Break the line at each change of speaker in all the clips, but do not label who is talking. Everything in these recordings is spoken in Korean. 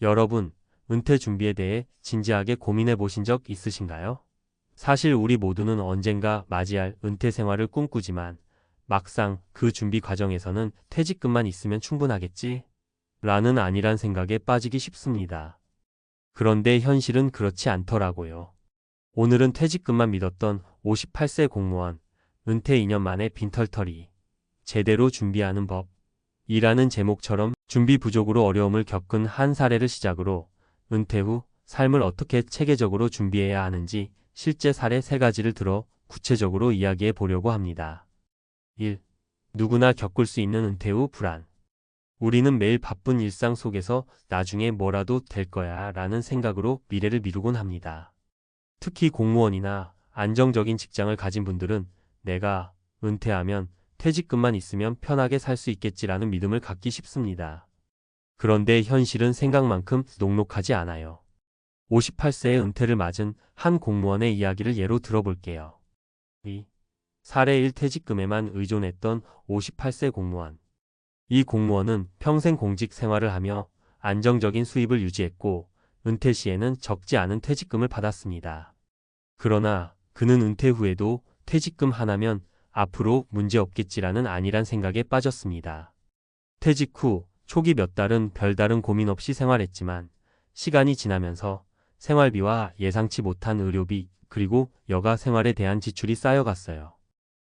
여러분, 은퇴 준비에 대해 진지하게 고민해 보신 적 있으신가요? 사실 우리 모두는 언젠가 맞이할 은퇴 생활을 꿈꾸지만 막상 그 준비 과정에서는 퇴직금만 있으면 충분하겠지? 라는 안일한 생각에 빠지기 쉽습니다. 그런데 현실은 그렇지 않더라고요. 오늘은 퇴직금만 믿었던 58세 공무원, 은퇴 2년 만에 빈털터리, 제대로 준비하는 법, 이라는 제목처럼 준비 부족으로 어려움을 겪은 한 사례를 시작으로 은퇴 후 삶을 어떻게 체계적으로 준비해야 하는지 실제 사례 3가지를 들어 구체적으로 이야기해 보려고 합니다. 1. 누구나 겪을 수 있는 은퇴 후 불안. 우리는 매일 바쁜 일상 속에서 나중에 뭐라도 될 거야 라는 생각으로 미래를 미루곤 합니다. 특히 공무원이나 안정적인 직장을 가진 분들은 내가 은퇴하면 퇴직금만 있으면 편하게 살 수 있겠지라는 믿음을 갖기 쉽습니다. 그런데 현실은 생각만큼 녹록하지 않아요. 58세의 은퇴를 맞은 한 공무원의 이야기를 예로 들어볼게요. 2. 사례 1. 퇴직금에만 의존했던 58세 공무원. 이 공무원은 평생 공직 생활을 하며 안정적인 수입을 유지했고 은퇴 시에는 적지 않은 퇴직금을 받았습니다. 그러나 그는 은퇴 후에도 퇴직금 하나면 앞으로 문제 없겠지라는 안일한 생각에 빠졌습니다. 퇴직 후 초기 몇 달은 별다른 고민 없이 생활했지만 시간이 지나면서 생활비와 예상치 못한 의료비 그리고 여가 생활에 대한 지출이 쌓여갔어요.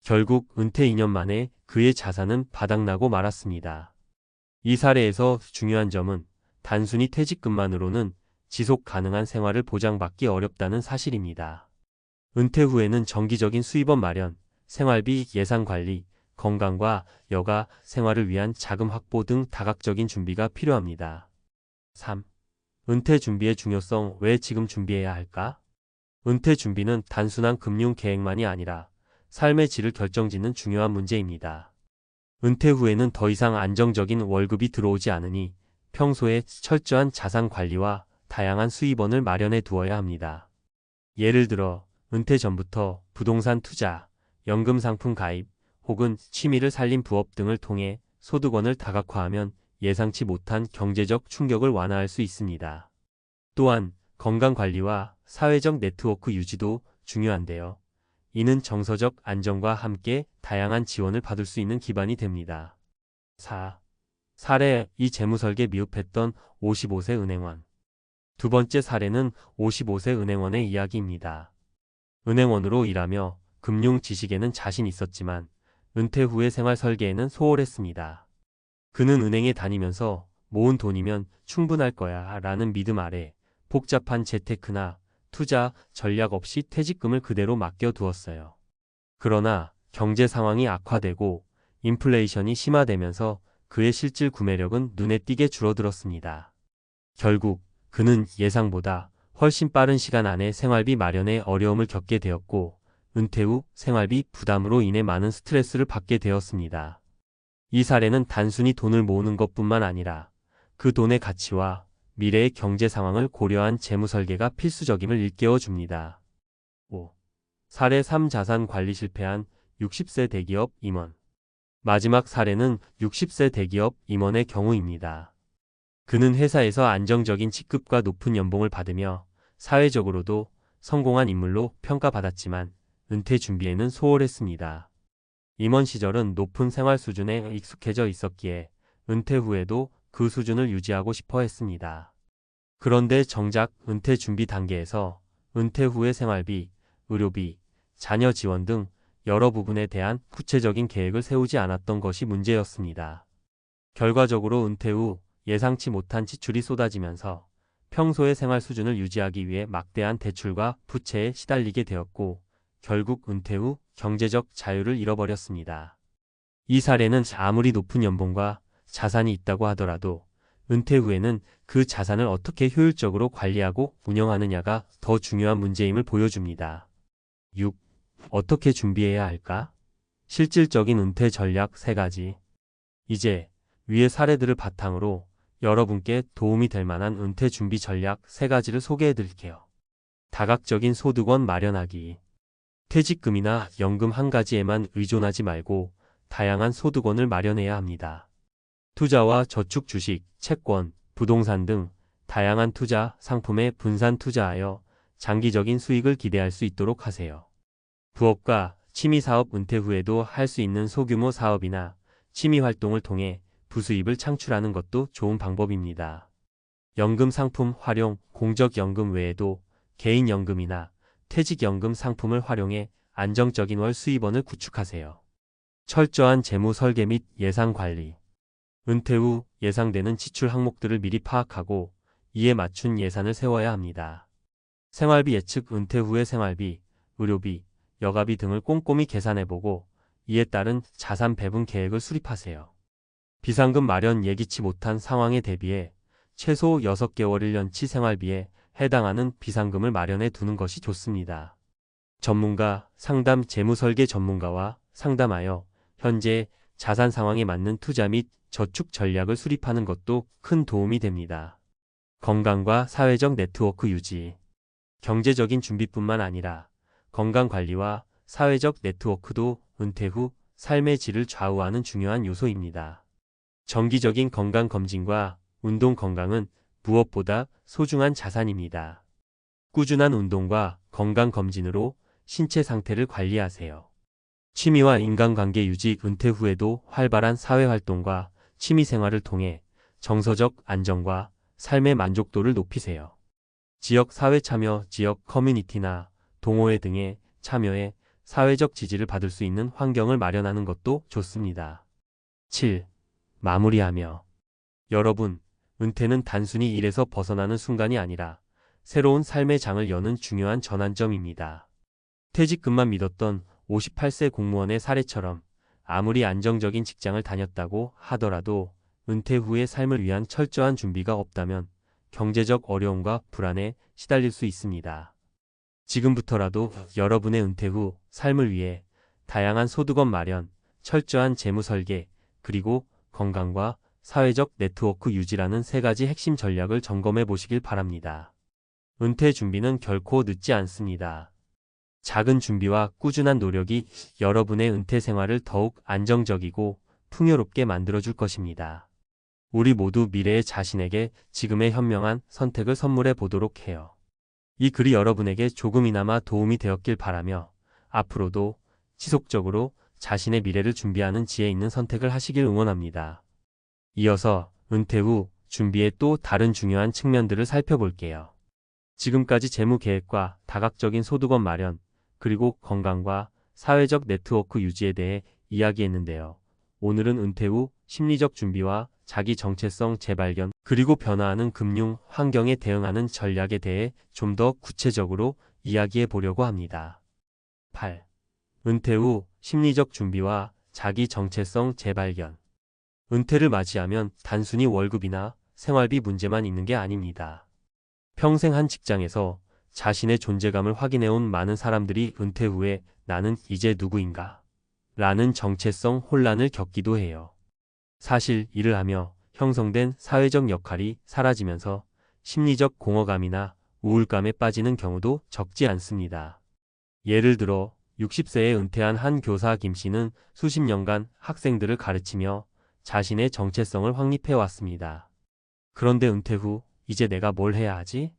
결국 은퇴 2년 만에 그의 자산은 바닥나고 말았습니다. 이 사례에서 중요한 점은 단순히 퇴직금만으로는 지속 가능한 생활을 보장받기 어렵다는 사실입니다. 은퇴 후에는 정기적인 수입원 마련, 생활비 예산 관리, 건강과 여가 생활을 위한 자금 확보 등 다각적인 준비가 필요합니다. 3. 은퇴 준비의 중요성. 왜 지금 준비해야 할까? 은퇴 준비는 단순한 금융 계획만이 아니라 삶의 질을 결정짓는 중요한 문제입니다. 은퇴 후에는 더 이상 안정적인 월급이 들어오지 않으니 평소에 철저한 자산 관리와 다양한 수입원을 마련해 두어야 합니다. 예를 들어 은퇴 전부터 부동산 투자, 연금 상품 가입, 혹은 취미를 살린 부업 등을 통해 소득원을 다각화하면 예상치 못한 경제적 충격을 완화할 수 있습니다. 또한 건강관리와 사회적 네트워크 유지도 중요한데요. 이는 정서적 안정과 함께 다양한 지원을 받을 수 있는 기반이 됩니다. 4. 사례 2. 재무설계 미흡했던 55세 은행원. 두 번째 사례는 55세 은행원의 이야기입니다. 은행원으로 일하며 금융 지식에는 자신 있었지만 은퇴 후의 생활 설계에는 소홀했습니다. 그는 은행에 다니면서 모은 돈이면 충분할 거야 라는 믿음 아래 복잡한 재테크나 투자 전략 없이 퇴직금을 그대로 맡겨두었어요. 그러나 경제 상황이 악화되고 인플레이션이 심화되면서 그의 실질 구매력은 눈에 띄게 줄어들었습니다. 결국 그는 예상보다 훨씬 빠른 시간 안에 생활비 마련에 어려움을 겪게 되었고 은퇴 후 생활비 부담으로 인해 많은 스트레스를 받게 되었습니다. 이 사례는 단순히 돈을 모으는 것뿐만 아니라 그 돈의 가치와 미래의 경제 상황을 고려한 재무 설계가 필수적임을 일깨워 줍니다. 5. 사례 3. 자산 관리 실패한 60세 대기업 임원. 마지막 사례는 60세 대기업 임원의 경우입니다. 그는 회사에서 안정적인 직급과 높은 연봉을 받으며 사회적으로도 성공한 인물로 평가받았지만 은퇴 준비에는 소홀했습니다. 임원 시절은 높은 생활 수준에 익숙해져 있었기에 은퇴 후에도 그 수준을 유지하고 싶어 했습니다. 그런데 정작 은퇴 준비 단계에서 은퇴 후의 생활비, 의료비, 자녀 지원 등 여러 부분에 대한 구체적인 계획을 세우지 않았던 것이 문제였습니다. 결과적으로 은퇴 후 예상치 못한 지출이 쏟아지면서 평소의 생활 수준을 유지하기 위해 막대한 대출과 부채에 시달리게 되었고 결국 은퇴 후 경제적 자유를 잃어버렸습니다. 이 사례는 아무리 높은 연봉과 자산이 있다고 하더라도 은퇴 후에는 그 자산을 어떻게 효율적으로 관리하고 운영하느냐가 더 중요한 문제임을 보여줍니다. 6. 어떻게 준비해야 할까? 실질적인 은퇴 전략 3가지. 이제 위의 사례들을 바탕으로 여러분께 도움이 될 만한 은퇴 준비 전략 3가지를 소개해 드릴게요. 다각적인 소득원 마련하기. 퇴직금이나 연금 한 가지에만 의존하지 말고 다양한 소득원을 마련해야 합니다. 투자와 저축 주식, 채권, 부동산 등 다양한 투자 상품에 분산 투자하여 장기적인 수익을 기대할 수 있도록 하세요. 부업과 취미사업 은퇴 후에도 할 수 있는 소규모 사업이나 취미 활동을 통해 부수입을 창출하는 것도 좋은 방법입니다. 연금 상품 활용, 공적연금 외에도 개인연금이나 퇴직연금 상품을 활용해 안정적인 월 수입원을 구축하세요. 철저한 재무 설계 및 예산 관리. 은퇴 후 예상되는 지출 항목들을 미리 파악하고 이에 맞춘 예산을 세워야 합니다. 생활비 예측. 은퇴 후의 생활비, 의료비, 여가비 등을 꼼꼼히 계산해보고 이에 따른 자산 배분 계획을 수립하세요. 비상금 마련. 예기치 못한 상황에 대비해 최소 6개월 1년치 생활비에 해당하는 비상금을 마련해 두는 것이 좋습니다. 전문가, 상담. 재무설계 전문가와 상담하여 현재 자산 상황에 맞는 투자 및 저축 전략을 수립하는 것도 큰 도움이 됩니다. 건강과 사회적 네트워크 유지. 경제적인 준비뿐만 아니라 건강관리와 사회적 네트워크도 은퇴 후 삶의 질을 좌우하는 중요한 요소입니다. 정기적인 건강검진과 운동. 건강은 무엇보다 소중한 자산입니다. 꾸준한 운동과 건강검진으로 신체 상태를 관리하세요. 취미와 인간관계 유지. 은퇴 후에도 활발한 사회활동과 취미생활을 통해 정서적 안정과 삶의 만족도를 높이세요. 지역 사회 참여. 지역 커뮤니티나 동호회 등에 참여해 사회적 지지를 받을 수 있는 환경을 마련하는 것도 좋습니다. 7. 마무리하며. 여러분, 은퇴는 단순히 일에서 벗어나는 순간이 아니라 새로운 삶의 장을 여는 중요한 전환점입니다. 퇴직금만 믿었던 58세 공무원의 사례처럼 아무리 안정적인 직장을 다녔다고 하더라도 은퇴 후의 삶을 위한 철저한 준비가 없다면 경제적 어려움과 불안에 시달릴 수 있습니다. 지금부터라도 여러분의 은퇴 후 삶을 위해 다양한 소득원 마련, 철저한 재무 설계, 그리고 건강과 사회적 네트워크 유지라는 3가지 핵심 전략을 점검해 보시길 바랍니다. 은퇴 준비는 결코 늦지 않습니다. 작은 준비와 꾸준한 노력이 여러분의 은퇴 생활을 더욱 안정적이고 풍요롭게 만들어줄 것입니다. 우리 모두 미래의 자신에게 지금의 현명한 선택을 선물해 보도록 해요. 이 글이 여러분에게 조금이나마 도움이 되었길 바라며 앞으로도 지속적으로 자신의 미래를 준비하는 지혜 있는 선택을 하시길 응원합니다. 이어서 은퇴 후 준비의 또 다른 중요한 측면들을 살펴볼게요. 지금까지 재무 계획과 다각적인 소득원 마련, 그리고 건강과 사회적 네트워크 유지에 대해 이야기했는데요. 오늘은 은퇴 후 심리적 준비와 자기 정체성 재발견, 그리고 변화하는 금융 환경에 대응하는 전략에 대해 좀 더 구체적으로 이야기해 보려고 합니다. 8. 은퇴 후 심리적 준비와 자기 정체성 재발견. 은퇴를 맞이하면 단순히 월급이나 생활비 문제만 있는 게 아닙니다. 평생 한 직장에서 자신의 존재감을 확인해온 많은 사람들이 은퇴 후에 나는 이제 누구인가? 라는 정체성 혼란을 겪기도 해요. 사실 일을 하며 형성된 사회적 역할이 사라지면서 심리적 공허감이나 우울감에 빠지는 경우도 적지 않습니다. 예를 들어 60세에 은퇴한 한 교사 김 씨는 수십 년간 학생들을 가르치며 자신의 정체성을 확립해 왔습니다. 그런데 은퇴 후 이제 내가 뭘 해야 하지?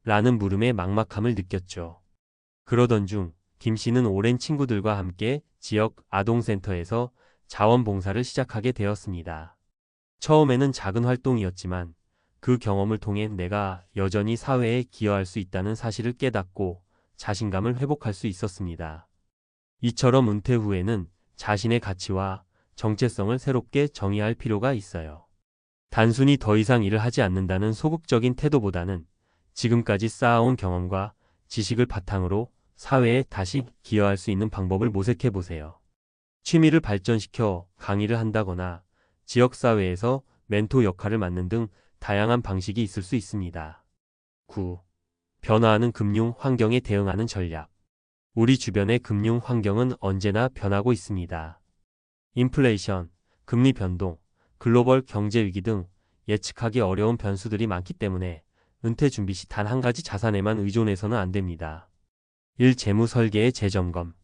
라는 물음에 막막함을 느꼈죠. 그러던 중 김 씨는 오랜 친구들과 함께 지역 아동센터에서 자원봉사를 시작하게 되었습니다. 처음에는 작은 활동이었지만 그 경험을 통해 내가 여전히 사회에 기여할 수 있다는 사실을 깨닫고 자신감을 회복할 수 있었습니다. 이처럼 은퇴 후에는 자신의 가치와 정체성을 새롭게 정의할 필요가 있어요. 단순히 더 이상 일을 하지 않는다는 소극적인 태도보다는 지금까지 쌓아온 경험과 지식을 바탕으로 사회에 다시 기여할 수 있는 방법을 모색해 보세요. 취미를 발전시켜 강의를 한다거나 지역사회에서 멘토 역할을 맡는 등 다양한 방식이 있을 수 있습니다. 9. 변화하는 금융 환경에 대응하는 전략. 우리 주변의 금융 환경은 언제나 변하고 있습니다. 인플레이션, 금리 변동, 글로벌 경제 위기 등 예측하기 어려운 변수들이 많기 때문에 은퇴 준비 시 단 한 가지 자산에만 의존해서는 안 됩니다. 1. 재무 설계의 재점검.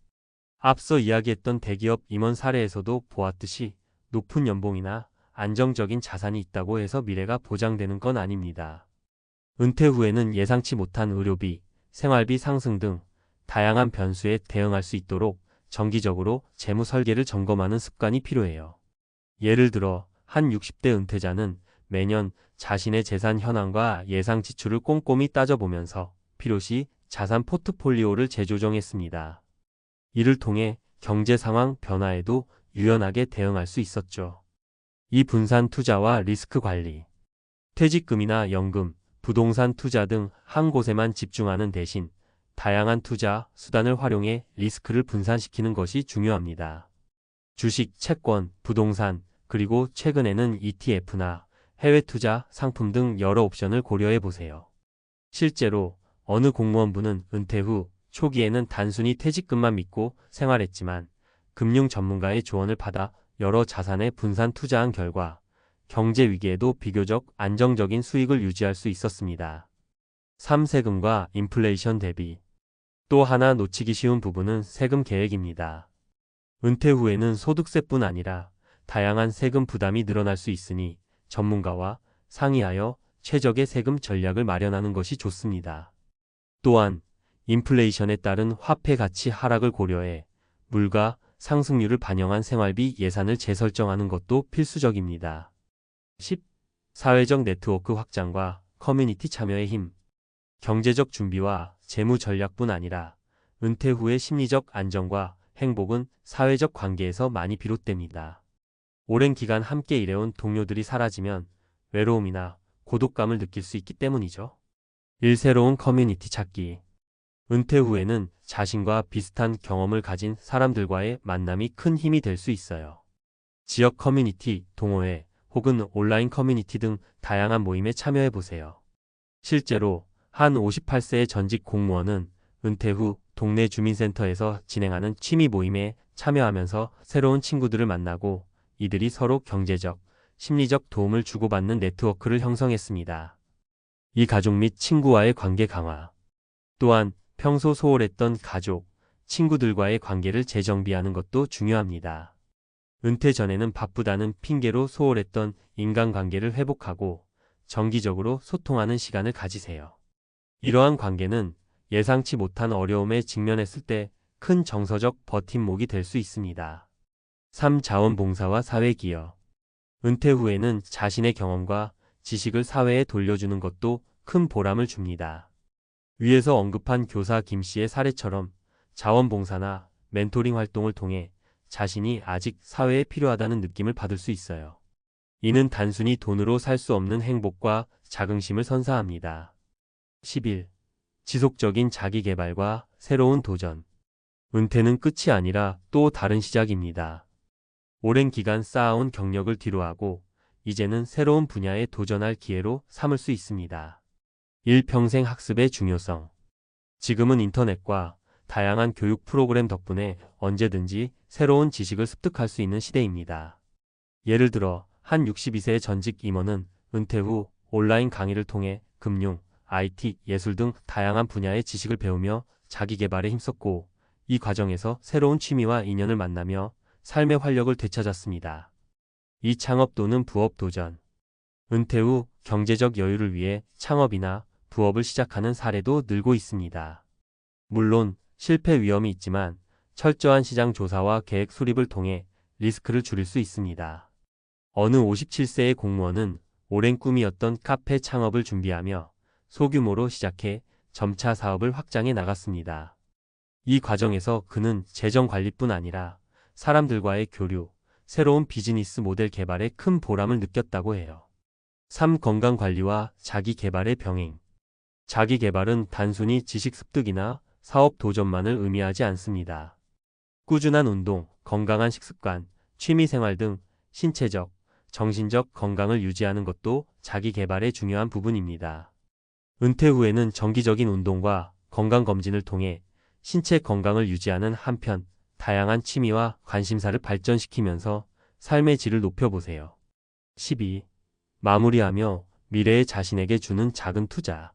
앞서 이야기했던 대기업 임원 사례에서도 보았듯이 높은 연봉이나 안정적인 자산이 있다고 해서 미래가 보장되는 건 아닙니다. 은퇴 후에는 예상치 못한 의료비, 생활비 상승 등 다양한 변수에 대응할 수 있도록 정기적으로 재무 설계를 점검하는 습관이 필요해요. 예를 들어 한 60대 은퇴자는 매년 자신의 재산 현황과 예상 지출을 꼼꼼히 따져보면서 필요시 자산 포트폴리오를 재조정했습니다. 이를 통해 경제 상황 변화에도 유연하게 대응할 수 있었죠. 이 분산 투자와 리스크 관리. 퇴직금이나 연금, 부동산 투자 등 한 곳에만 집중하는 대신 다양한 투자 수단을 활용해 리스크를 분산시키는 것이 중요합니다. 주식, 채권, 부동산, 그리고 최근에는 ETF나 해외 투자 상품 등 여러 옵션을 고려해 보세요. 실제로 어느 공무원분은 은퇴 후 초기에는 단순히 퇴직금만 믿고 생활했지만 금융 전문가의 조언을 받아 여러 자산에 분산 투자한 결과 경제 위기에도 비교적 안정적인 수익을 유지할 수 있었습니다. 3. 세금과 인플레이션 대비. 또 하나 놓치기 쉬운 부분은 세금 계획입니다. 은퇴 후에는 소득세뿐 아니라 다양한 세금 부담이 늘어날 수 있으니 전문가와 상의하여 최적의 세금 전략을 마련하는 것이 좋습니다. 또한 인플레이션에 따른 화폐 가치 하락을 고려해 물가 상승률을 반영한 생활비 예산을 재설정하는 것도 필수적입니다. 10. 사회적 네트워크 확장과 커뮤니티 참여의 힘. 경제적 준비와 재무 전략뿐 아니라 은퇴 후의 심리적 안정과 행복은 사회적 관계에서 많이 비롯됩니다. 오랜 기간 함께 일해온 동료들이 사라지면 외로움이나 고독감을 느낄 수 있기 때문이죠. 새로운 커뮤니티 찾기. 은퇴 후에는 자신과 비슷한 경험을 가진 사람들과의 만남이 큰 힘이 될 수 있어요. 지역 커뮤니티, 동호회, 혹은 온라인 커뮤니티 등 다양한 모임에 참여해 보세요. 실제로 한 58세의 전직 공무원은 은퇴 후 동네 주민센터에서 진행하는 취미 모임에 참여하면서 새로운 친구들을 만나고 이들이 서로 경제적, 심리적 도움을 주고받는 네트워크를 형성했습니다. 이 가족 및 친구와의 관계 강화. 또한 평소 소홀했던 가족, 친구들과의 관계를 재정비하는 것도 중요합니다. 은퇴 전에는 바쁘다는 핑계로 소홀했던 인간관계를 회복하고 정기적으로 소통하는 시간을 가지세요. 이러한 관계는 예상치 못한 어려움에 직면했을 때 큰 정서적 버팀목이 될 수 있습니다. 3. 자원봉사와 사회기여. 은퇴 후에는 자신의 경험과 지식을 사회에 돌려주는 것도 큰 보람을 줍니다. 위에서 언급한 교사 김 씨의 사례처럼 자원봉사나 멘토링 활동을 통해 자신이 아직 사회에 필요하다는 느낌을 받을 수 있어요. 이는 단순히 돈으로 살 수 없는 행복과 자긍심을 선사합니다. 11. 지속적인 자기개발과 새로운 도전. 은퇴는 끝이 아니라 또 다른 시작입니다. 오랜 기간 쌓아온 경력을 뒤로하고 이제는 새로운 분야에 도전할 기회로 삼을 수 있습니다. 일평생 학습의 중요성. 지금은 인터넷과 다양한 교육 프로그램 덕분에 언제든지 새로운 지식을 습득할 수 있는 시대입니다. 예를 들어 한 62세의 전직 임원은 은퇴 후 온라인 강의를 통해 금융, IT, 예술 등 다양한 분야의 지식을 배우며 자기 개발에 힘썼고 이 과정에서 새로운 취미와 인연을 만나며 삶의 활력을 되찾았습니다. 이 창업 또는 부업 도전. 은퇴 후 경제적 여유를 위해 창업이나 부업을 시작하는 사례도 늘고 있습니다. 물론 실패 위험이 있지만 철저한 시장 조사와 계획 수립을 통해 리스크를 줄일 수 있습니다. 어느 57세의 공무원은 오랜 꿈이었던 카페 창업을 준비하며 소규모로 시작해 점차 사업을 확장해 나갔습니다. 이 과정에서 그는 재정 관리뿐 아니라 사람들과의 교류, 새로운 비즈니스 모델 개발에 큰 보람을 느꼈다고 해요. 3. 건강 관리와 자기 개발의 병행. 자기 개발은 단순히 지식 습득이나 사업 도전만을 의미하지 않습니다. 꾸준한 운동, 건강한 식습관, 취미 생활 등 신체적, 정신적 건강을 유지하는 것도 자기 개발의 중요한 부분입니다. 은퇴 후에는 정기적인 운동과 건강검진을 통해 신체 건강을 유지하는 한편 다양한 취미와 관심사를 발전시키면서 삶의 질을 높여보세요. 12. 마무리하며 미래의 자신에게 주는 작은 투자.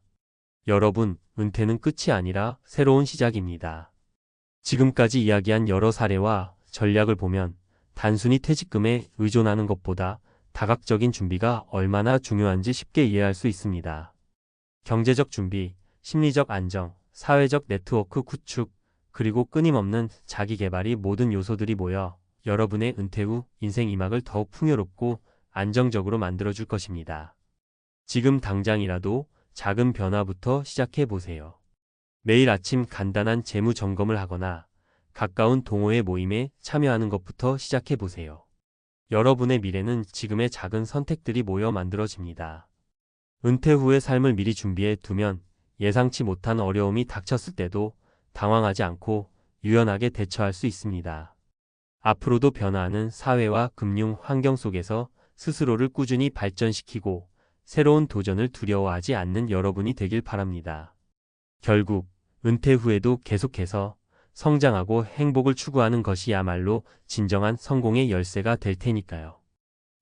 여러분, 은퇴는 끝이 아니라 새로운 시작입니다. 지금까지 이야기한 여러 사례와 전략을 보면 단순히 퇴직금에 의존하는 것보다 다각적인 준비가 얼마나 중요한지 쉽게 이해할 수 있습니다. 경제적 준비, 심리적 안정, 사회적 네트워크 구축, 그리고 끊임없는 자기 개발이 모든 요소들이 모여 여러분의 은퇴 후 인생 2막을 더욱 풍요롭고 안정적으로 만들어줄 것입니다. 지금 당장이라도 작은 변화부터 시작해 보세요. 매일 아침 간단한 재무 점검을 하거나 가까운 동호회 모임에 참여하는 것부터 시작해 보세요. 여러분의 미래는 지금의 작은 선택들이 모여 만들어집니다. 은퇴 후의 삶을 미리 준비해 두면 예상치 못한 어려움이 닥쳤을 때도 당황하지 않고 유연하게 대처할 수 있습니다. 앞으로도 변화하는 사회와 금융 환경 속에서 스스로를 꾸준히 발전시키고 새로운 도전을 두려워하지 않는 여러분이 되길 바랍니다. 결국 은퇴 후에도 계속해서 성장하고 행복을 추구하는 것이야말로 진정한 성공의 열쇠가 될 테니까요.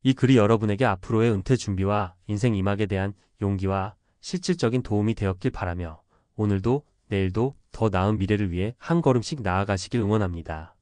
이 글이 여러분에게 앞으로의 은퇴 준비와 인생 2막에 대한 용기와 실질적인 도움이 되었길 바라며 오늘도 내일도 더 나은 미래를 위해 한 걸음씩 나아가시길 응원합니다.